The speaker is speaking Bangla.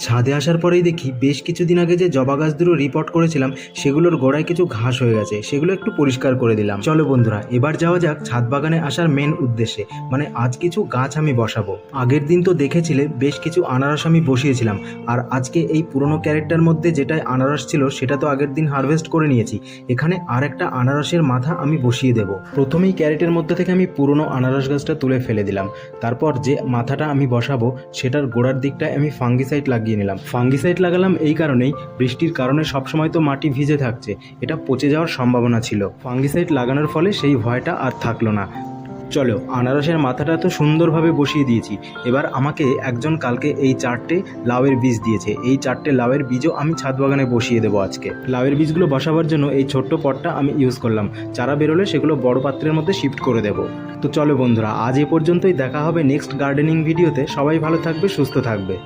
ছাদে আসার পরেই দেখি বেশ কিছুদিন আগে যে জবা গাছ দুটো রিপোর্ট করেছিলাম সেগুলোর গোড়ায় কিছু ঘাস হয়ে গেছে, সেগুলো একটু পরিষ্কার করে দিলাম। চলো বন্ধুরা, এবার যাওয়া যাক ছাদ বাগানে আসার মেন উদ্দেশ্যে, মানে আজ কিছু গাছ আমি বসাবো। আগের দিন তো দেখেছিলে বেশ কিছু আনারস আমি বসিয়েছিলাম, আর আজকে এই পুরনো ক্যারেটটার মধ্যে যেটাই আনারস ছিল সেটা তো আগের দিন হারভেস্ট করে নিয়েছি। এখানে আর একটা আনারসের মাথা আমি বসিয়ে দেব। প্রথমেই ক্যারেটের মধ্যে থেকে আমি পুরনো আনারস গাছটা তুলে ফেলে দিলাম। তারপর যে মাথাটা আমি বসাবো সেটার গোড়ার দিকটায় আমি ফাঙ্গিসাইড লাগিয়ে নিলাম। ফাঙ্গিসাইড লাগালাম এই কারণেই, বৃষ্টির কারণে সবসময় তো মাটি ভিজে থাকছে, এটা পচে যাওয়ার সম্ভাবনা ছিল। ফাঙ্গিসাইড লাগানোর ফলে সেই ভয়টা আর থাকলো না। চলো, আনারসের মাথাটা তো সুন্দরভাবে বসিয়ে দিয়েছি। এবার আমাকে একজন কালকে এই 4টে লাউয়ের বীজ দিয়েছে, এই 4টে লাউয়ের বীজও আমি ছাদ বাগানে বসিয়ে দেবো আজকে। লাউয়ের বীজগুলো বসাবার জন্য এই ছোট্ট পটটা আমি ইউজ করলাম। চারা বেরোলে সেগুলো বড় পাত্রের মধ্যে শিফট করে দেবো। তো চলো বন্ধুরা, আজ এ পর্যন্তই। দেখা হবে নেক্সট গার্ডেনিং ভিডিওতে। সবাই ভালো থাকবে, সুস্থ থাকবে।